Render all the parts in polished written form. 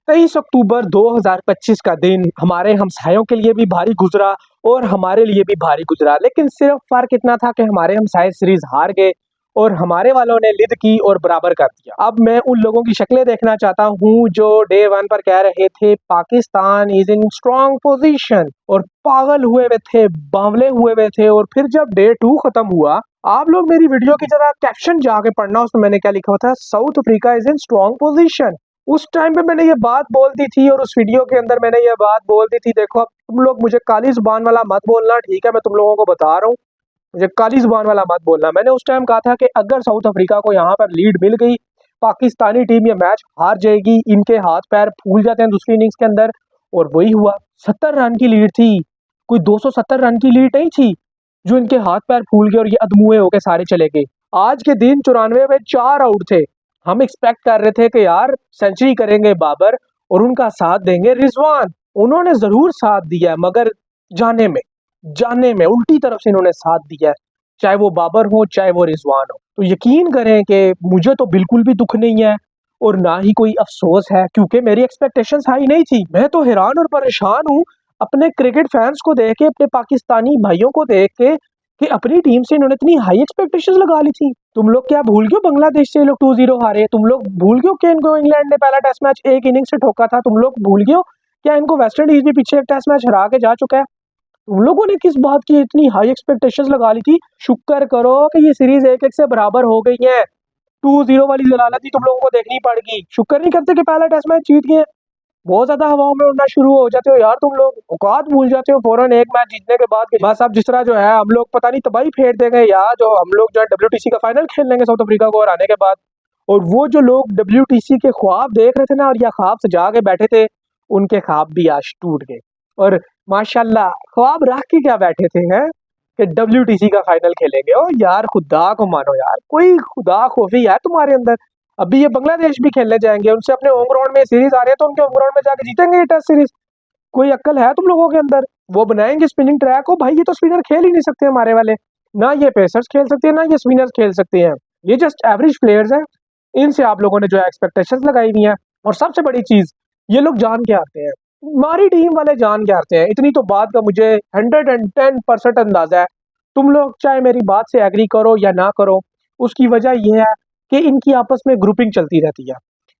23 अक्टूबर 2025 का दिन हमारे हमसायों के लिए भी भारी गुजरा और हमारे लिए भी भारी गुजरा, लेकिन सिर्फ फर्क इतना था कि हमारे हमसाए सीरीज हार गए और हमारे वालों ने लिद की और बराबर कर दिया। अब मैं उन लोगों की शक्लें देखना चाहता हूँ जो डे 1 पर कह रहे थे Pakistan is in strong position और पागल हुए हुए थे, बावले हुए हुए थे। और फिर जब डे 2 खत्म हुआ, आप लोग मेरी वीडियो की जरा कैप्शन जाके पढ़ना, उसमें मैंने क्या लिखा हुआ था, south Africa is in strong position. उस टाइम पे मैंने ये बात बोल दी थी और उस वीडियो के अंदर मैंने ये बात बोल दी थी। देखो अब तुम लोग मुझे काली जुबान वाला मत बोलना, ठीक है? मैं तुम लोगों को बता रहा हूँ, मुझे काली जुबान वाला मत बोलना। मैंने उस टाइम कहा था कि अगर साउथ अफ्रीका को यहाँ पर लीड मिल गई, पाकिस्तानी टीम ये मैच हार जाएगी, इनके हाथ पैर फूल जाते हैं दूसरी इनिंग्स के अंदर। और वही हुआ, 70 रन की लीड थी, कोई 270 रन की लीड नहीं थी जो इनके हाथ पैर फूल गए और ये अधमुए होके सारे चले गए। आज के दिन 94 में 4 आउट थे। हम एक्सपेक्ट कर रहे थे कि यार सेंचुरी करेंगे बाबर और उनका साथ देंगे रिजवान। उन्होंने जरूर साथ दिया, मगर जाने में उल्टी तरफ से इन्होंने साथ दिया है, चाहे वो बाबर हो चाहे वो रिजवान हो। तो यकीन करें कि मुझे तो बिल्कुल भी दुख नहीं है और ना ही कोई अफसोस है, क्योंकि मेरी एक्सपेक्टेशंस हाई नहीं थी। मैं तो हैरान और परेशान हूँ अपने क्रिकेट फैंस को देख के, अपने पाकिस्तानी भाइयों को देख के कि अपनी टीम से इन्होंने इतनी हाई एक्सपेक्टेशंस लगा ली थी। तुम लोग क्या भूल गए बांग्लादेश से ये लोग 2-0 हारे? तुम लोग भूल गए कि इनको इंग्लैंड ने पहला टेस्ट मैच एक इनिंग से ठोका था? तुम लोग भूल गए क्या इनको वेस्ट इंडीज भी पीछे एक टेस्ट मैच हरा के जा चुका है? तुम लोगों ने किस बात की इतनी हाई एक्सपेक्टेशंस लगा ली थी? शुक्र करो कि ये सीरीज 1-1 से बराबर हो गई है। 2-0 वाली जलालत ही तुम लोगों को देखनी पड़ेगी। शुक्र नहीं करते कि पहला टेस्ट मैच जीत गए। बहुत ज्यादा हवाओं में उड़ना शुरू हो जाते हो यार तुम लोग, औकात भूल जाते हो फौरन एक मैच जीतने के बाद। बस अब जिस तरह जो है हम लोग पता नहीं तबाही फेर देंगे यार, जो हम लोग जो है WTC का फाइनल खेल लेंगे साउथ अफ्रीका को हराने के बाद। और वो जो लोग WTC के ख्वाब देख रहे थे ना और या ख्वाब सजा के बैठे थे, उनके ख्वाब भी आज टूट गए। और माशाल्लाह ख्वाब रख के क्या बैठे थे हैं कि WTC का फाइनल खेलेंगे। ओ यार खुदा को मानो यार, कोई खुदा खौफी है तुम्हारे अंदर। अभी ये बांग्लादेश भी खेलने जाएंगे, उनसे अपने होम ग्राउंड में सीरीज आ रहे हैं तो उनके होम ग्राउंड में जाके जीतेंगे ये टेस्ट सीरीज। कोई अक्ल है तुम लोगों के अंदर? वो बनाएंगे स्पिनिंग ट्रैक हो भाई, ये तो स्पिनर खेल ही नहीं सकते हमारे वाले। ना ये पेसर्स खेल सकते हैं ना ये स्पिनर्स खेल सकते हैं, ये जस्ट एवरेज प्लेयर्स हैं। इनसे आप लोगों ने जो है एक्सपेक्टेशंस लगाई हुई हैं। और सबसे बड़ी चीज, ये लोग जान के आते हैं, हमारी टीम वाले जान के आते हैं। इतनी तो बात का मुझे 110% अंदाजा है। तुम लोग चाहे मेरी बात से एग्री करो या ना करो, उसकी वजह यह है कि इनकी आपस में ग्रुपिंग चलती रहती है।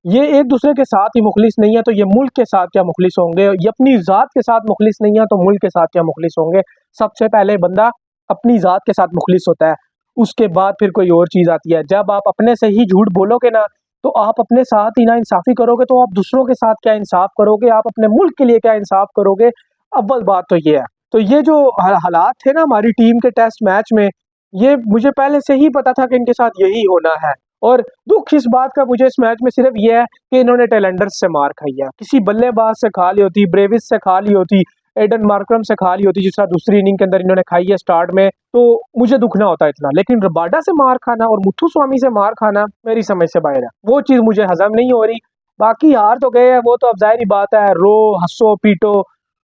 ये एक दूसरे के साथ ही मुखलिस नहीं है तो ये मुल्क के साथ क्या मुखलिस होंगे? ये अपनी ज़ात के साथ मुखलिस नहीं है तो मुल्क के साथ क्या मुखलिस होंगे? सबसे पहले बंदा अपनी ज़ात के साथ मुखलिस होता है, उसके बाद फिर कोई और चीज़ आती है। जब आप अपने से ही झूठ बोलोगे ना, तो आप अपने साथ ही ना इंसाफ़ी करोगे तो आप दूसरों के साथ क्या इंसाफ करोगे? आप अपने मुल्क के लिए क्या इंसाफ करोगे? अव्वल बात तो ये है। तो ये जो हालात थे ना हमारी टीम के टेस्ट मैच में, ये मुझे पहले से ही पता था कि इनके साथ यही होना है। और दुख इस बात का मुझे इस मैच में सिर्फ ये है कि इन्होंने टेलेंडर्स से मार खाई है। किसी बल्लेबाज से खा ली होती, ब्रेविस से खा ली होती, एडन मार्करम से खा ली होती, जिस तरह दूसरी इनिंग के अंदर इन्होंने खाई है स्टार्ट में, तो मुझे दुख ना होता इतना। लेकिन रबाडा से मार खाना और मुथुस्वामी से मार खाना मेरी समझ से बाहर है, वो चीज़ मुझे हजम नहीं हो रही। बाकी हार तो गए हैं, वो तो अब जाहिर बात है, रो हंसो पीटो,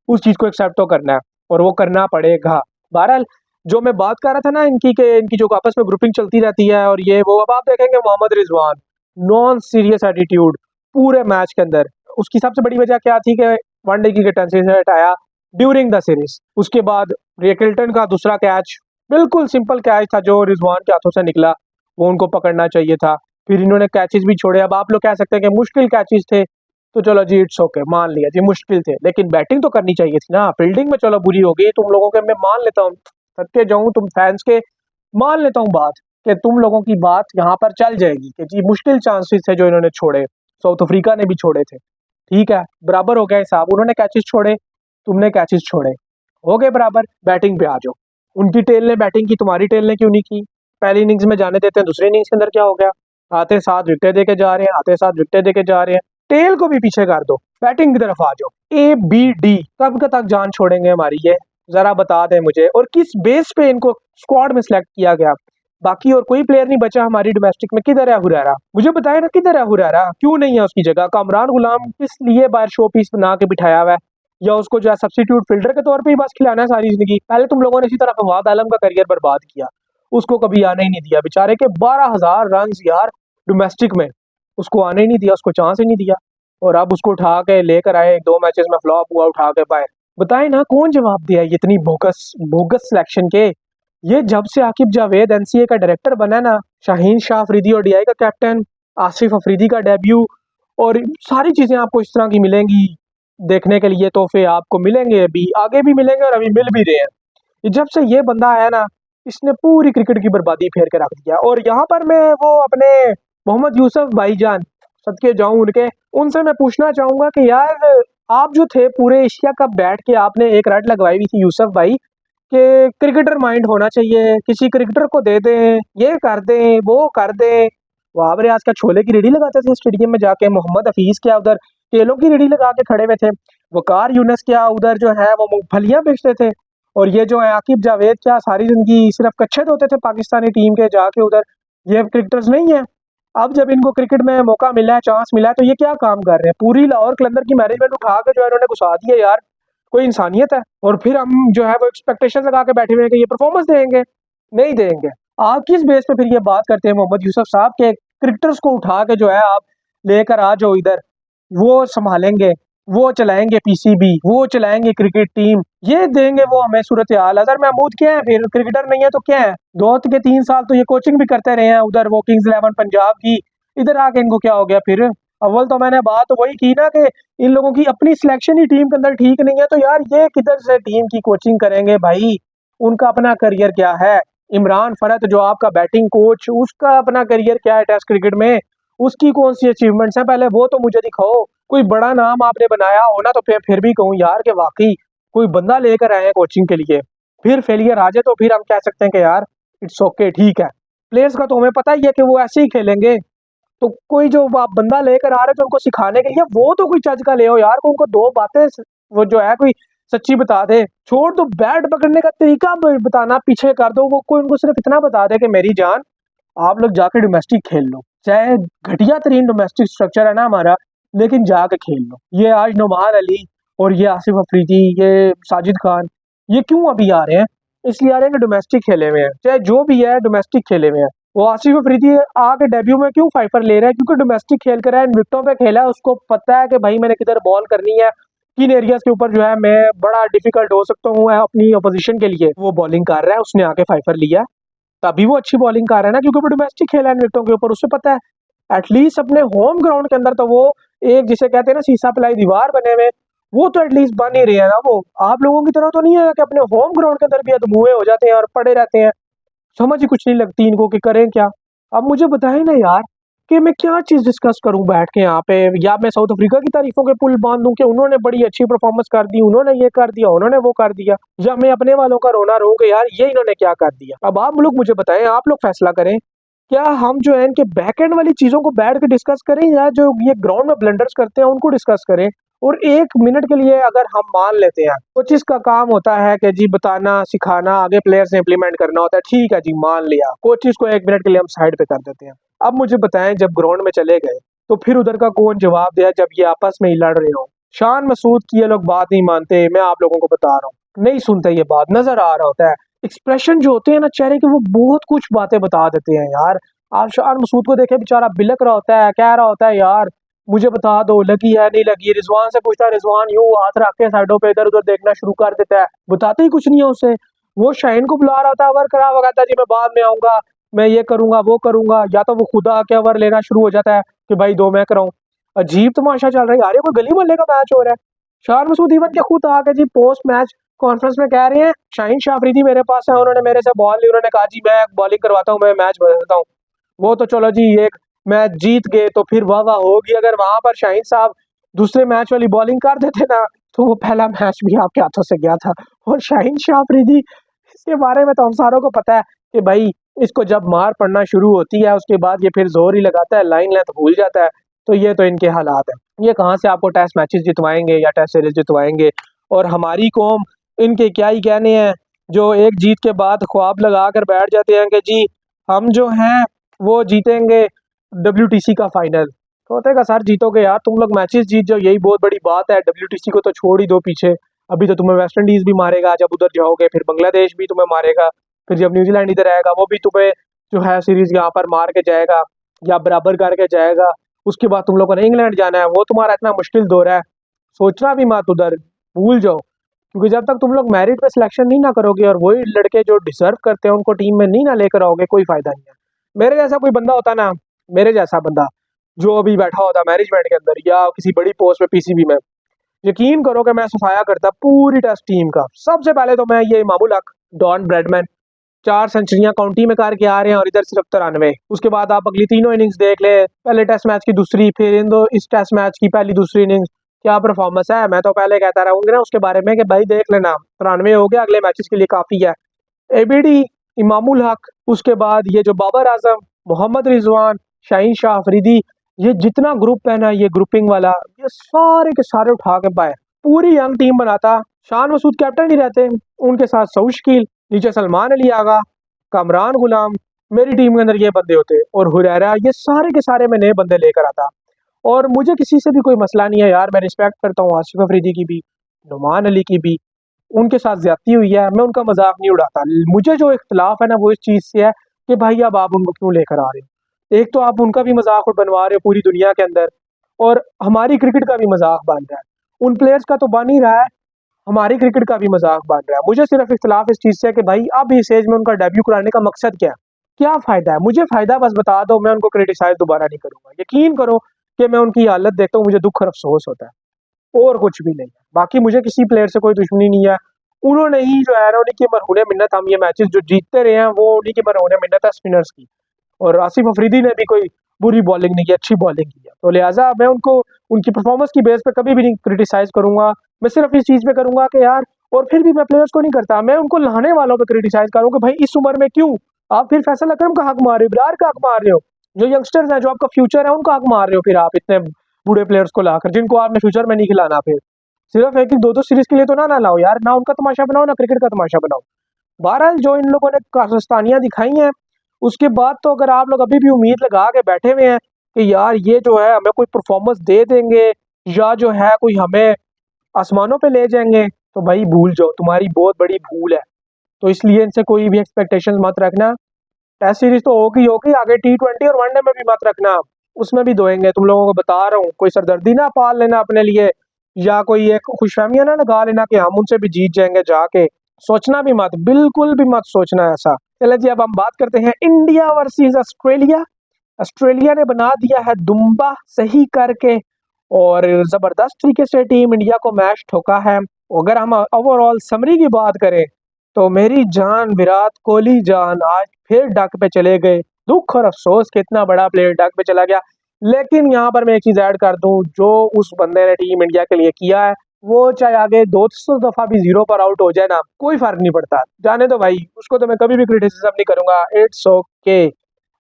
उस चीज़ को एक्सेप्ट तो करना है और वो करना पड़ेगा। बहरहाल जो मैं बात कर रहा था ना इनकी के इनकी जो आपस में ग्रुपिंग चलती रहती है और ये वो, अब आप देखेंगे Mohammad Rizwan non serious attitude पूरे मैच के अंदर। उसकी सबसे बड़ी वजह क्या थी कि वनडे की कैप्टनसी से हटाया ड्यूरिंग द सीरीज। उसके बाद रिकल्टन का दूसरा कैच बिल्कुल सिंपल कैच था जो रिजवान के हाथों से निकला, वो उनको पकड़ना चाहिए था। फिर इन्होंने कैचेस भी छोड़े। अब आप लोग कह सकते हैं कि मुश्किल कैचेस थे, तो चलो जी इट्स ओके, मान लिया जी मुश्किल थे, लेकिन बैटिंग तो करनी चाहिए थी ना। फील्डिंग में चलो बुरी हो गई तुम लोगों के, मैं मान लेता हूँ, सत्य जाऊं तुम फैंस के, मान लेता हूँ बात कि तुम लोगों की बात यहाँ पर चल जाएगी कि जी मुश्किल चांसेस थे जो इन्होंने छोड़े, साउथ अफ्रीका ने भी छोड़े थे। ठीक है, बराबर हो गया हिसाब, उन्होंने कैचेस छोड़े, तुमने कैचेस छोड़े, हो गए बराबर। बैटिंग पे आ जाओ, उनकी टेल ने बैटिंग की, तुम्हारी टेल ने क्यों नहीं की? पहली इनिंग्स में जाने देते हैं, दूसरी इनिंग्स के अंदर क्या हो गया? आते साथ विकेट दे के जा रहे हैं, आते साथ विकेट दे के जा रहे हैं। टेल को भी पीछे कर दो, बैटिंग की तरफ आ जाओ। ABD कब तक जान छोड़ेंगे हमारी ये, जरा बता दें मुझे। और किस बेस पे इनको स्क्वाड में सिलेक्ट किया गया? बाकी और कोई प्लेयर नहीं बचा हमारी डोमेस्टिक में। किधर है हुरैरा? मुझे बताया ना, किधर है हुरैरा? क्यों नहीं है उसकी जगह? कामरान गुलाम किस लिए बाहर शो पीस बना के बिठाया हुआ है, या उसको जो है सब्स्टिट्यूट फील्डर के तौर पे ही बस खिलाना है सारी जिंदगी? पहले तुम लोगों ने इसी तरह फवाद आलम का करियर बर्बाद किया, उसको कभी आने ही नहीं दिया बेचारे के 12,000 रन यार डोमेस्टिक में, उसको आने ही नहीं दिया, उसको चांस ही नहीं दिया। और अब उसको उठा के लेकर आए, 2 मैचेस में फ्लॉप हुआ, उठा के बाहर। बताएं ना कौन जवाब दिया है इतनी बोगस बोगस सिलेक्शन के। ये जब से आकिब जावेद एनसीए का डायरेक्टर बना ना, शाहीन शाह अफरीदी ओडीआई का कैप्टन, आसिफ अफरीदी का डेब्यू, और सारी चीजें आपको इस तरह की मिलेंगी देखने के लिए, तोहफे आपको मिलेंगे, अभी आगे भी मिलेंगे और अभी मिल भी रहे हैं। जब से ये बंदा आया ना, इसने पूरी क्रिकेट की बर्बादी फेर के रख दिया। और यहाँ पर मैं वो अपने मोहम्मद यूसुफ भाईजान, सदके जाऊं उनके, उनसे मैं पूछना चाहूंगा कि यार आप जो थे पूरे एशिया कप बैठ के आपने एक रट लगवाई हुई थी यूसुफ भाई, कि क्रिकेटर माइंड होना चाहिए, किसी क्रिकेटर को दे दें, ये कर दें, वो कर दें। वहां पर आज का छोले की रेडी लगाते थे स्टेडियम में जाके, मोहम्मद हफीज क्या उधर केलों की रेडी लगा के खड़े हुए थे, वकार यूनस क्या उधर जो है वो मूंगफलियां बेचते थे, और ये जो है आकिब जावेद क्या सारी जिंदगी सिर्फ कच्छे धोते थे पाकिस्तानी टीम के जाके उधर। ये क्रिकेटर्स नहीं है। अब जब इनको क्रिकेट में मौका मिला है, चांस मिला है, तो ये क्या काम कर रहे हैं, पूरी लाहौर कलंदर की मैनेजमेंट उठा के जो है इन्होंने घुसा दी है यार। कोई इंसानियत है? और फिर हम जो है वो एक्सपेक्टेशन लगा के बैठे हुए हैं कि ये परफॉर्मेंस देंगे, नहीं देंगे। आप किस बेस पे फिर ये बात करते हैं मोहम्मद यूसुफ साहब के क्रिकेटर्स को उठा के जो है आप लेकर आ जाओ इधर, वो संभालेंगे, वो चलाएंगे पीसीबी, वो चलाएंगे क्रिकेट टीम, ये देंगे वो हमें सूरत हाल। अजहर महमूद क्या है फिर, क्रिकेटर नहीं है तो क्या है? दौत के 3 साल तो ये कोचिंग भी करते रहे हैं उधर वो किंग्स 11 पंजाब की, इधर आके इनको क्या हो गया फिर? अव्वल तो मैंने बात वही की ना कि इन लोगों की अपनी सिलेक्शन ही टीम के अंदर ठीक नहीं है, तो यार ये किधर से टीम की कोचिंग करेंगे भाई? उनका अपना करियर क्या है? इमरान फरत जो आपका बैटिंग कोच, उसका अपना करियर क्या है टेस्ट क्रिकेट में? उसकी कौन सी अचीवमेंट्स हैं, पहले वो तो मुझे दिखाओ। कोई बड़ा नाम आपने बनाया हो ना, तो फिर भी कहूँ यार कि वाकई कोई बंदा लेकर आए हैं कोचिंग के लिए। फिर फेलियर आ जाए तो फिर हम कह सकते हैं कि यार इट्स ओके, ठीक है। प्लेयर्स का तो हमें पता ही है कि वो ऐसे ही खेलेंगे, तो कोई जो आप बंदा लेकर आ रहे हो तो उनको सिखाने के लिए, वो तो कोई चज का ले आओ यार, को उनको 2 बातें वो जो है कोई सच्ची बता दे। छोड़ दो बैट पकड़ने का तरीका बताना पीछे कर दो, वो कोई उनको सिर्फ इतना बता दे कि मेरी जान आप लोग जाके डोमेस्टिक खेल लो, चाहे घटिया तरीन डोमेस्टिक स्ट्रक्चर है ना हमारा, लेकिन जाके खेल लो। ये आज नौमान अली और ये आसिफ अफरीदी, ये साजिद खान, ये क्यों अभी आ रहे हैं? इसलिए आ रहे हैं कि डोमेस्टिक खेले हुए हैं, चाहे जो भी है डोमेस्टिक खेले हुए हैं। वो आसिफ अफरीदी आके डेब्यू में क्यों फाइफर ले रहा है? क्योंकि डोमेस्टिक खेल कर है, विकेटों पे खेला है, उसको पता है कि भाई मैंने किधर बॉल करनी है, किन एरियाज के ऊपर जो है मैं बड़ा डिफिकल्ट हो सकता हूँ अपनी अपोजिशन के लिए। वो बॉलिंग कर रहा है, उसने आके फाइफर लिया, तभी वो अच्छी बॉलिंग कर रहा है ना, क्योंकि वो डोमेस्टिक खेला है विकेटों के ऊपर, उससे पता है। एटलीस्ट अपने होम ग्राउंड के अंदर तो वो एक जिसे कहते हैं ना सीसा पिलाई दीवार बने हुए, वो तो एटलीस्ट बन ही रहे हैं ना। वो आप लोगों की तरह तो नहीं है कि अपने होम ग्राउंड के अंदर भी अधमुए हो जाते हैं और पड़े रहते हैं। समझ ही कुछ नहीं लगती इनको कि करें क्या। अब मुझे बताएं ना यार कि मैं क्या चीज़ डिस्कस करूं बैठ के यहाँ पे, या मैं साउथ अफ्रीका की तारीफों के पुल बांध दूं कि उन्होंने बड़ी अच्छी परफॉर्मेंस कर दी, उन्होंने ये कर दिया, उन्होंने वो कर दिया, या मैं अपने वालों का रोना रहूं कि यार ये इन्होंने क्या कर दिया। अब आप लोग मुझे बताएं, आप लोग फैसला करें, क्या हम जो है इनके बैक एंड वाली चीजों को बैठ के डिस्कस करें, या जो ये ग्राउंड में ब्लंडर्स करते हैं उनको डिस्कस करें? और 1 मिनट के लिए अगर हम मान लेते हैं कोचिस का काम होता है कि जी बताना सिखाना, आगे प्लेयर्स ने इंप्लीमेंट करना होता है, ठीक है जी मान लिया, कोचिस को 1 मिनट के लिए हम साइड पे कर देते हैं। अब मुझे बताएं जब ग्राउंड में चले गए तो फिर उधर का कौन जवाब दिया जब ये आपस में ही लड़ रहे हो? शान मसूद की ये लोग बात नहीं मानते, मैं आप लोगों को बता रहा हूँ, नहीं सुनते, ये बात नजर आ रहा होता है। एक्सप्रेशन जो होते हैं ना चेहरे के, वो बहुत कुछ बातें बता देते हैं यार। आप शान मसूद को देखे, बेचारा बिलक रहा होता है, कह रहा होता है यार मुझे बता दो लगी है नहीं लगी। रिजवान से पूछता है, रिजवान यूं हाथ रख के साइडों पे इधर उधर देखना शुरू कर देता है, बताते ही कुछ नहीं है उसे। वो शाहीन को बुला रहा होता है, अवर करा, वो कहता है जी मैं बाद में आऊंगा, मैं ये करूंगा वो करूंगा, या तो वो खुद आके अवर लेना शुरू हो जाता है कि भाई दो मैं कराऊं। अजीब तमाशा चल रहा है यार, ये कोई गली मोहल्ले का मैच हो रहा है। शान मसूद इवन के खुद आके जी पोस्ट मैच कॉन्फ्रेंस में कह रहे हैं शाहीन शाह अफरीदी मेरे पास है, उन्होंने मेरे से बॉल ली, उन्होंने कहा जी मैं बॉलिंग करवाता हूँ, मैं मैच बदलता हूँ। वो तो चलो जी एक मैच जीत गए तो फिर वाह वाह होगी, अगर वहां पर शाहीन साहब दूसरे मैच वाली बॉलिंग कर देते ना, तो वो पहला मैच भी आपके हाथों से गया था। और शाहीन शाह अफरीदी, इसके बारे में तो हम सारों को पता है कि भाई इसको जब मार पड़ना शुरू होती है उसके बाद ये फिर जोर ही लगाता है, लाइन लेंथ भूल जाता है। तो ये तो इनके हालात है, ये कहाँ से आपको टेस्ट मैचेस जितवाएंगे या टेस्ट सीरीज जितवाएंगे। और हमारी कौम, इनके क्या ही कहने हैं, जो एक जीत के बाद ख्वाब लगा कर बैठ जाते हैं कि जी हम जो हैं वो जीतेंगे WTC का फाइनल। तो होते का सर जीतोगे यार, तुम लोग मैचेस जीत जाओ, यही बहुत बड़ी बात है। WTC को तो छोड़ ही दो पीछे, अभी तो तुम्हें वेस्ट इंडीज भी मारेगा जब उधर जाओगे, फिर बांग्लादेश भी तुम्हें मारेगा, फिर जब न्यूजीलैंड इधर आएगा वो भी तुम्हें जो है सीरीज यहाँ पर मार के जाएगा या बराबर करके जाएगा। उसके बाद तुम लोगों ने इंग्लैंड जाना है, वो तुम्हारा इतना मुश्किल दौर है, सोचना भी मत उधर, भूल जाओ। क्योंकि जब तक तुम लोग मेरिट पे सिलेक्शन नहीं ना करोगे और वही लड़के जो डिजर्व करते हैं उनको टीम में नहीं ना लेकर आओगे, कोई फायदा नहीं है। मेरे जैसा कोई बंदा होता ना, मेरे जैसा बंदा जो अभी बैठा होता मैनेजमेंट के अंदर या किसी बड़ी पोस्ट पे पीसीबी में, यकीन करो कि मैं सफाया करता पूरी टेस्ट टीम का। सबसे पहले तो मैं ये Imamul Haq, don Bradman 4 सेंचुरियां county में करके आ रहे हैं और इधर सिर्फ 93। उसके बाद आप अगली तीनों इनिंग्स देख ले, पहले टेस्ट मैच की दूसरी, फिर इस टेस्ट मैच की पहली दूसरी इनिंग्स, क्या परफॉर्मेंस है। मैं तो पहले कहता रहूंगा ना उसके बारे में कि भाई देख लेना, 93 हो गया, अगले मैचेस के लिए काफी है। एबीडी, इमामुल हक, उसके बाद ये जो बाबर आजम, मोहम्मद रिजवान, शाहीन शाह अफरीदी, ये जितना ग्रुप है ना, ये ग्रुपिंग वाला, ये सारे के सारे उठा के पाए पूरी यंग टीम बनाता। शान मसूद कैप्टन ही रहते, उनके साथ सऊद शकील, नीचे सलमान अली आगा, कामरान गुलाम, मेरी टीम के अंदर ये बंदे होते और हुरैरा, ये सारे के सारे मैं नए बंदे लेकर आता। और मुझे किसी से भी कोई मसला नहीं है यार, मैं रिस्पेक्ट करता हूँ आसिफ अफरीदी की भी, नुमान अली की भी, उनके साथ ज्यादती हुई है, मैं उनका मजाक नहीं उड़ाता। मुझे जो इख्तलाफ है ना वो इस चीज़ से है कि भाई अब आप उनको क्यों लेकर आ रहे हो। एक तो आप उनका भी मजाक बनवा रहे हो पूरी दुनिया के अंदर, और हमारी क्रिकेट का भी मजाक बन रहा है। उन प्लेयर्स का तो बन ही रहा है, हमारी क्रिकेट का भी मजाक बन रहा है। मुझे सिर्फ इख्तलाफ इस चीज़ से है कि भाई अब इस एज में उनका डेब्यू कराने का मकसद क्या है, क्या फ़ायदा है। मुझे फ़ायदा बस बता दो, मैं उनको क्रिटिसाइज दोबारा नहीं करूंगा। यकीन करो कि मैं उनकी हालत देखता हूँ मुझे दुख और अफसोस होता है, और कुछ भी नहीं है। बाकी मुझे किसी प्लेयर से कोई दुश्मनी नहीं है। उन्होंने ही जो है ना, उन्हीं की मरहून मिन्नत हम ये मैचेस जो जीतते रहे हैं, वो उन्हीं की मरहून मिन्नत है स्पिनर्स की। और आसिफ अफरीदी ने भी कोई बुरी बॉलिंग नहीं की, अच्छी बॉलिंग की है। तो लिहाजा मैं उनको उनकी परफॉर्मेंस की बेस पे कभी भी नहीं क्रिटिसाइज करूंगा। मैं सिर्फ इस चीज़ पे करूंगा कि यार, और फिर भी मैं प्लेयर्स को नहीं करता, मैं उनको लाने वालों पे क्रिटिसाइज करूँ कि भाई इस उम्र में क्यों आप फिर फैसल अकरम का हक मार रहे हो, बिरार का हक मार रहे हो, जो यंगस्टर्स हैं, जो आपका फ्यूचर है, उनका हक मार रहे हो। फिर आप इतने बूढ़े प्लेयर्स को लाकर जिनको आपने फ्यूचर में नहीं खिलाना, फिर सिर्फ एक एक दो दो सीरीज के लिए तो ना लाओ यार, ना उनका तमाशा बनाओ ना क्रिकेट का तमाशा बनाओ। बहरहाल जो इन लोगों ने कारस्तानियां दिखाई हैं, उसके बाद तो अगर आप लोग अभी भी उम्मीद लगा के बैठे हुए हैं कि यार ये जो है हमें कोई परफॉर्मेंस दे देंगे या जो है कोई हमें आसमानों पे ले जाएंगे, तो भाई भूल जाओ, तुम्हारी बहुत बड़ी भूल है। तो इसलिए इनसे कोई भी एक्सपेक्टेशंस मत रखना। टेस्ट सीरीज तो होगी आगे, T20 और वनडे में भी मत रखना, उसमें भी दोएंगे। तुम लोगों को बता रहा हूँ, कोई सरदर्दी ना पाल लेना अपने लिए, या कोई एक खुशफहमियां ना लगा लेना कि हम उनसे भी जीत जाएंगे जाके। सोचना भी मत, बिल्कुल भी मत सोचना ऐसा। चले जी, अब हम बात करते हैं इंडिया वर्सेस ऑस्ट्रेलिया। ऑस्ट्रेलिया ने बना दिया है दुम्बा सही करके, और जबरदस्त तरीके से टीम इंडिया को मैच ठोका है। अगर हम ओवरऑल समरी की बात करें, तो मेरी जान विराट कोहली जान आज फिर डक पे चले गए। दुख और अफसोस कि इतना बड़ा प्लेयर डक पे चला गया। लेकिन यहाँ पर मैं एक चीज ऐड कर दूं, जो उस बंदे ने टीम इंडिया के लिए किया है, वो चाहे आगे 200 दफा भी जीरो पर आउट हो जाए ना, कोई फर्क नहीं पड़ता, जाने दो भाई, उसको तो मैं कभी भी क्रिटिसिज्म नहीं करूंगा, इट्स ओके।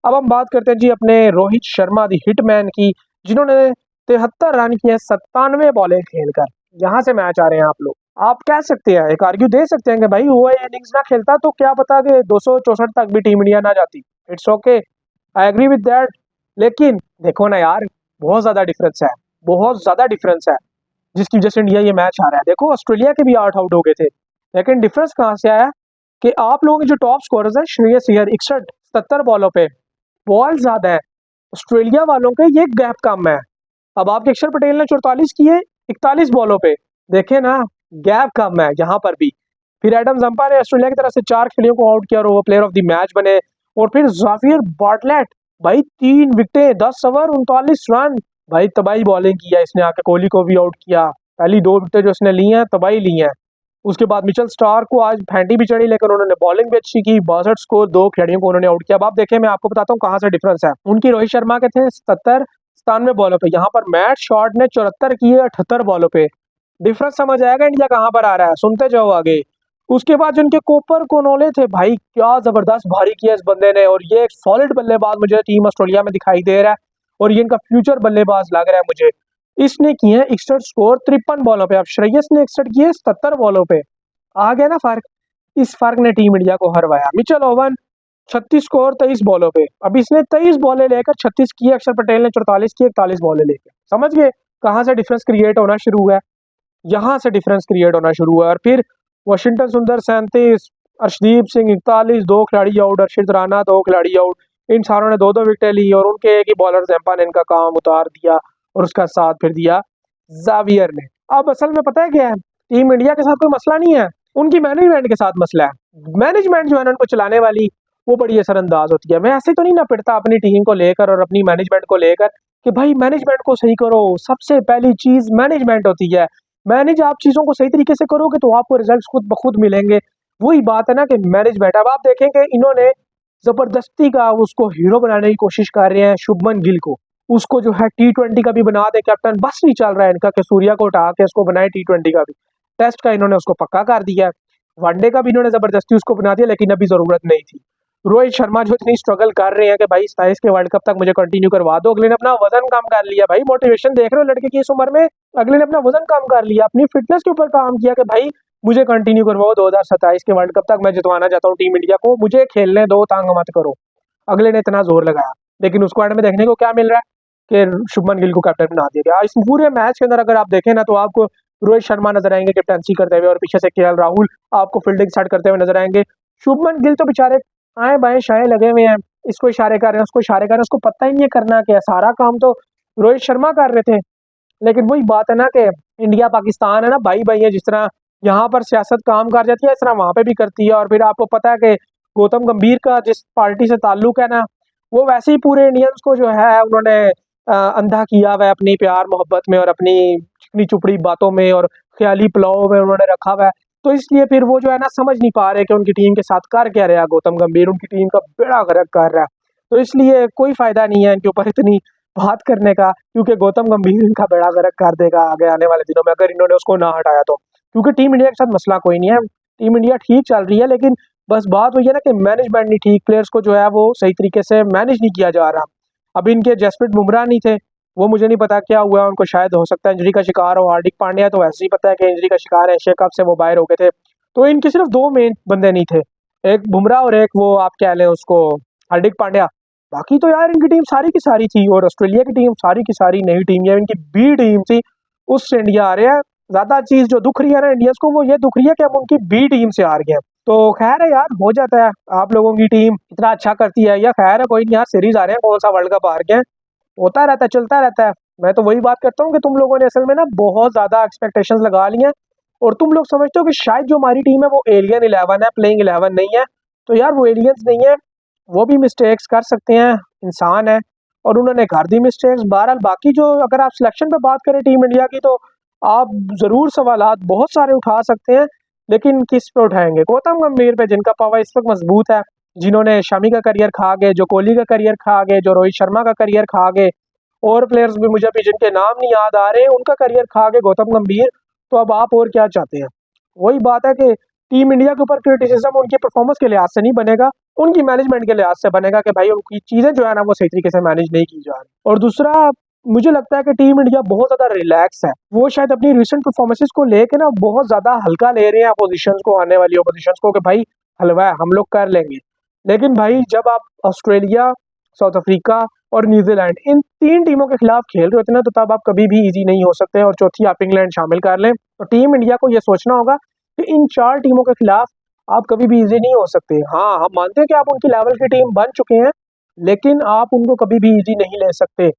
अब हम बात करते हैं जी अपने रोहित शर्मा दी हिटमैन की, जिन्होंने 73 रन किए 97 बॉलें खेलकर। यहाँ से मैच आ रहे हैं आप लोग, आप कह सकते हैं, एक आर्ग्यू दे सकते हैं कि भाई वो इनिंग्स ना खेलता तो क्या पता कि 264 तक भी टीम इंडिया ना जाती। It's okay, I agree with that. लेकिन देखो ना यार, बहुत ज्यादा डिफरेंस है, बहुत ज्यादा डिफरेंस है, जिसकी वजह से इंडिया ये मैच हारा है। देखो ऑस्ट्रेलिया के भी 8 आउट हो गए थे, लेकिन डिफरेंस कहाँ से आया कि आप लोगों के जो टॉप स्कोरर्स हैं, श्रेयस अय्यर 61 77 बॉलों पे, बॉल ज्यादा है, ऑस्ट्रेलिया वालों के ये गैप कम है। अब आपके अक्षर पटेल ने 44 किए 41 बॉलों पे, देखे ना, गैप कम है यहाँ पर भी। फिर एडम जम्पा ने ऑस्ट्रेलिया की तरफ से 4 खिलाड़ियों को आउट किया और वो प्लेयर ऑफ द मैच बने। और फिर जावियर बार्टलेट, भाई 3 विकेटें 10 ओवर 39 रन, भाई तबाही बॉलिंग किया इसने, आके कोहली को भी आउट किया। पहली 2 विकेटें जो इसने ली हैं तबाही ली हैं। उसके बाद मिचेल स्टार्क को आज फैंटी भी चढ़ी, लेकिन उन्होंने बॉलिंग भी अच्छी की, 62 स्कोर, 2 खिलाड़ियों को उन्होंने आउट किया। अब आप देखें, मैं आपको बताता हूँ कहाँ से डिफरेंस है। उनकी रोहित शर्मा के थे 77 97 बॉलों पे, यहाँ पर मैट शॉट ने 74 किए 78 बॉलों पे। डिफरेंस समझ आएगा इंडिया कहाँ पर आ रहा है, सुनते जाओ आगे। उसके बाद जिनके कोपर कोनोले थे, भाई क्या जबरदस्त भारी किया इस बंदे ने, और ये एक सॉलिड बल्लेबाज मुझे टीम ऑस्ट्रेलिया में दिखाई दे रहा है, और ये इनका फ्यूचर बल्लेबाज लग रहा है मुझे। इसने किए हैं 61 स्कोर 53 बॉलों पे, अब श्रेयस ने 61 किए 77 बॉलों पे। आ गया ना फर्क, इस फर्क ने टीम इंडिया को हरवाया। मिचेल ओवन 36 स्कोर 23 बॉलों पे, अब इसने 23 बॉलें लेकर 36 किए, अक्षर पटेल ने 44 किए 41 बॉलें लेकर। समझ गए कहाँ से डिफरेंस क्रिएट होना शुरू हुआ है, यहाँ से डिफरेंस क्रिएट होना शुरू हुआ है। और फिर वाशिंगटन सुंदर 37, अर्शदीप सिंह 41, 2 खिलाड़ी आउट, अर्शिद राना 2 खिलाड़ी आउट, इन सारों ने 2-2 विकेटें ली और उनके एक ही बॉलर ज़ैम्पा ने इनका काम उतार दिया और उसका साथ फिर दिया ज़ावियर ने। अब असल में पता है क्या है? टीम इंडिया के साथ कोई मसला नहीं है, उनकी मैनेजमेंट के साथ मसला है। मैनेजमेंट जो है ना उनको चलाने वाली, वो बड़ी असरअंदाज होती है। मैं ऐसे तो नहीं ना पिटता अपनी टीम को लेकर और अपनी मैनेजमेंट को लेकर कि भाई मैनेजमेंट को सही करो, सबसे पहली चीज़ मैनेजमेंट होती है। मैनेज आप चीज़ों को सही तरीके से करोगे तो आपको रिजल्ट्स खुद ब खुद मिलेंगे। वही बात है ना कि मैनेजमेंट, अब आप देखें कि इन्होंने ज़बरदस्ती का उसको हीरो बनाने की कोशिश कर रहे हैं शुभमन गिल को। उसको जो है टी20 का भी बना दे कैप्टन, बस नहीं चल रहा है इनका कि सूर्या को उठा के उसको बनाए टी20 का भी। टेस्ट का इन्होंने उसको पक्का कर दिया है, वनडे का भी इन्होंने ज़बरदस्ती उसको बना दिया, लेकिन अभी ज़रूरत नहीं थी। रोहित शर्मा जो इतनी स्ट्रगल कर रहे हैं कि भाई 27 के वर्ल्ड कप तक मुझे कंटिन्यू करवा दो, अगले ने अपना वजन कम कर लिया। भाई मोटिवेशन देख रहे हो लड़के की इस उम्र में, अगले ने अपना वजन कम कर लिया, अपनी फिटनेस के ऊपर काम किया कि भाई मुझे कंटिन्यू करवाओ 2027 के वर्ल्ड कप तक, मैं जितवाना चाहता हूँ टीम इंडिया को, मुझे खेलने दो, तंग मत करो। अगले ने इतना जोर लगाया, लेकिन उसको एंड में देखने को क्या मिल रहा है कि शुभमन गिल को कैप्टन बना दिया गया। इस पूरे मैच के अंदर अगर आप देखें ना तो आपको रोहित शर्मा नजर आएंगे कैप्टनसी करते हुए और पीछे से केएल राहुल आपको फील्डिंग स्टार्ट करते हुए नजर आएंगे। शुभमन गिल तो बेचारे आए बाएं शाएं लगे हुए हैं, इसको इशारे कर रहे हैं, उसको इशारे कर रहे हैं, उसको पता ही नहीं है करना क्या है। सारा काम तो रोहित शर्मा कर रहे थे। लेकिन वही बात है ना कि इंडिया पाकिस्तान है ना, भाई भाई है, जिस तरह यहाँ पर सियासत काम कर जाती है इस तरह वहां पे भी करती है। और फिर आपको पता है कि गौतम गंभीर का जिस पार्टी से ताल्लुक है ना, वो वैसे ही पूरे इंडियंस को जो है उन्होंने अंधा किया हुआ है अपनी प्यार मोहब्बत में और अपनी चिकनी चुपड़ी बातों में और ख्याली पुलाव में उन्होंने रखा हुआ है। तो इसलिए फिर वो जो है ना समझ नहीं पा रहे कि उनकी टीम के साथ कर क्या रहा गौतम गंभीर, उनकी टीम का बेड़ा गर्क कर रहा है। तो इसलिए कोई फायदा नहीं है इनके ऊपर इतनी बात करने का, क्योंकि गौतम गंभीर इनका बेड़ा गर्क कर देगा आगे आने वाले दिनों में अगर इन्होंने उसको ना हटाया तो। क्योंकि टीम इंडिया के साथ मसला कोई नहीं है, टीम इंडिया ठीक चल रही है, लेकिन बस बात वही है ना कि मैनेजमेंट नहीं ठीक, प्लेयर्स को जो है वो सही तरीके से मैनेज नहीं किया जा रहा। अभी इनके जसप्रीत बुमराह नहीं थे, वो मुझे नहीं पता क्या हुआ उनको, शायद हो सकता है इंजरी का शिकार हो। हार्दिक पांड्या तो वैसे ही पता है कि इंजरी का शिकार है, एशिया कप से वो बाहर हो गए थे। तो इनके सिर्फ 2 मेन बंदे नहीं थे, एक बुमराह और एक वो आप कह लें उसको हार्दिक पांड्या। बाकी तो यार इनकी टीम सारी की सारी थी और ऑस्ट्रेलिया की टीम सारी की सारी नई टीम है, इनकी बी टीम थी, उससे इंडिया आ रहा है। ज्यादा चीज जो दुख रही है ना इंडियंस को वो ये दुख रही है कि हम उनकी बी टीम से हार गए। तो खैर है यार, हो जाता है, आप लोगों की टीम इतना अच्छा करती है या खैर है कोई नहीं यार, सीरीज आ रहे हैं, कौन सा वर्ल्ड कप हार गए, होता रहता है, चलता रहता है। मैं तो वही बात करता हूँ कि तुम लोगों ने असल में ना बहुत ज्यादा एक्सपेक्टेशंस लगा ली हैं और तुम लोग समझते हो कि शायद जो हमारी टीम है वो एलियन 11 है, प्लेइंग 11 नहीं है। तो यार वो एलियंस नहीं है, वो भी मिस्टेक्स कर सकते हैं, इंसान है और उन्होंने कर दी मिस्टेक्स। बहरहाल बाकी जो अगर आप सिलेक्शन पे बात करें टीम इंडिया की तो आप ज़रूर सवालात बहुत सारे उठा सकते हैं, लेकिन किस पे उठाएंगे? गौतम गंभीर पे, जिनका पावर इस वक्त मजबूत है, जिन्होंने शमी का करियर खा गए, जो कोहली का करियर खा गए, जो रोहित शर्मा का करियर खा गए, और प्लेयर्स भी मुझे अभी जिनके नाम नहीं याद आ रहे उनका करियर खा गए गौतम गंभीर। तो अब आप और क्या चाहते हैं? वही बात है कि टीम इंडिया के ऊपर क्रिटिसिज्म उनकी परफॉर्मेंस के लिहाज से नहीं बनेगा, उनकी मैनेजमेंट के लिहाज से बनेगा कि भाई उनकी चीज़ें जो है ना वो सही तरीके से मैनेज नहीं की जा रही। और दूसरा, मुझे लगता है कि टीम इंडिया बहुत ज़्यादा रिलैक्स है, वो शायद अपनी रिसेंट परफॉर्मेंसेस को लेके ना बहुत ज़्यादा हल्का ले रहे हैं अपोजिशंस को, आने वाली अपोजिशंस को, कि भाई हलवा है, हम लोग कर लेंगे। लेकिन भाई जब आप ऑस्ट्रेलिया, साउथ अफ्रीका और न्यूजीलैंड इन 3 टीमों के खिलाफ खेल रहे होते हैं ना, तो तब आप कभी भी इजी नहीं हो सकते और चौथी आप इंग्लैंड शामिल कर लें तो टीम इंडिया को ये सोचना होगा कि इन 4 टीमों के खिलाफ आप कभी भी इजी नहीं हो सकते। हाँ, हम मानते हैं कि आप उनकी लेवल की टीम बन चुके हैं, लेकिन आप उनको कभी भी इजी नहीं ले सकते।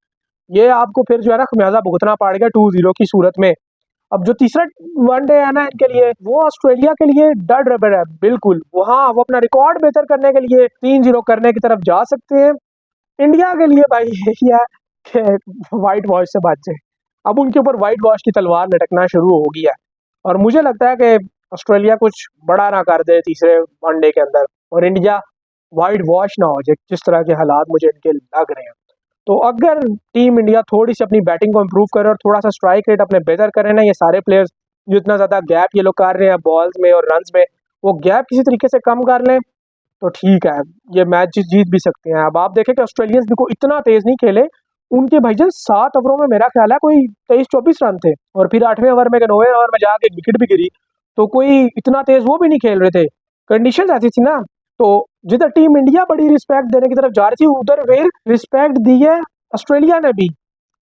ये आपको फिर जो है ना खमियाजा भुगतना पड़ेगा 2-0 की सूरत में। अब जो तीसरा वनडे है ना इनके लिए, वो ऑस्ट्रेलिया के लिए डेड रबर है बिल्कुल। वहाँ वो अपना रिकॉर्ड बेहतर करने के लिए 3-0 करने की तरफ जा सकते हैं। इंडिया के लिए भाई यही है कि व्हाइट वॉश से बच जाए। अब उनके ऊपर व्हाइट वॉश की तलवार लटकना शुरू हो गई है और मुझे लगता है कि ऑस्ट्रेलिया कुछ बड़ा ना कर दे तीसरे वनडे के अंदर और इंडिया व्हाइट वॉश ना हो जाए, जिस तरह के हालात मुझे इनके लग रहे हैं। तो अगर टीम इंडिया थोड़ी सी अपनी बैटिंग को इम्प्रूव करे और थोड़ा सा स्ट्राइक रेट अपने बेहतर करें ना, ये सारे प्लेयर्स जो इतना ज़्यादा गैप ये लोग कर रहे हैं बॉल्स में और रन्स में, वो गैप किसी तरीके से कम कर लें तो ठीक है, ये मैच जीत भी सकते हैं। अब आप देखें कि ऑस्ट्रेलियंस भी को इतना तेज नहीं खेले, उनके भाईजान 7 ओवरों में मेरा ख्याल है कोई 23-24 रन थे और फिर 8वें ओवर में 9वें ओवर में जाके विकेट भी गिरी, तो कोई इतना तेज वो भी नहीं खेल रहे थे, कंडीशन ऐसी थी ना। तो जिधर टीम इंडिया बड़ी रिस्पेक्ट देने की तरफ जा रही थी उधर फिर रिस्पेक्ट दी है ऑस्ट्रेलिया ने भी,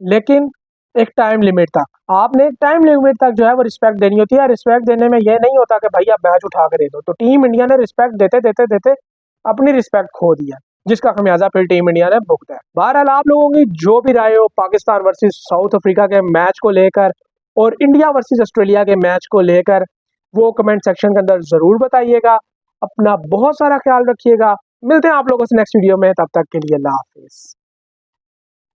लेकिन एक टाइम लिमिट तक। आपने एक टाइम लिमिट तक जो है वो रिस्पेक्ट देनी होती है। रिस्पेक्ट देने में यह नहीं होता कि भाई आप मैच उठा कर दे दो। तो टीम इंडिया ने रिस्पेक्ट देते देते देते अपनी रिस्पेक्ट खो दिया। जिसका खमियाजा फिर टीम इंडिया ने भुगता है। बहरहाल आप लोगों की जो भी राय हो पाकिस्तान वर्सेस साउथ अफ्रीका के मैच को लेकर और इंडिया वर्सेस ऑस्ट्रेलिया के मैच को लेकर, वो कमेंट सेक्शन के अंदर जरूर बताइएगा। अपना बहुत सारा ख्याल रखिएगा। मिलते हैं आप लोगों से नेक्स्ट वीडियो में, तब तक के लिए अल्लाह हाफिज।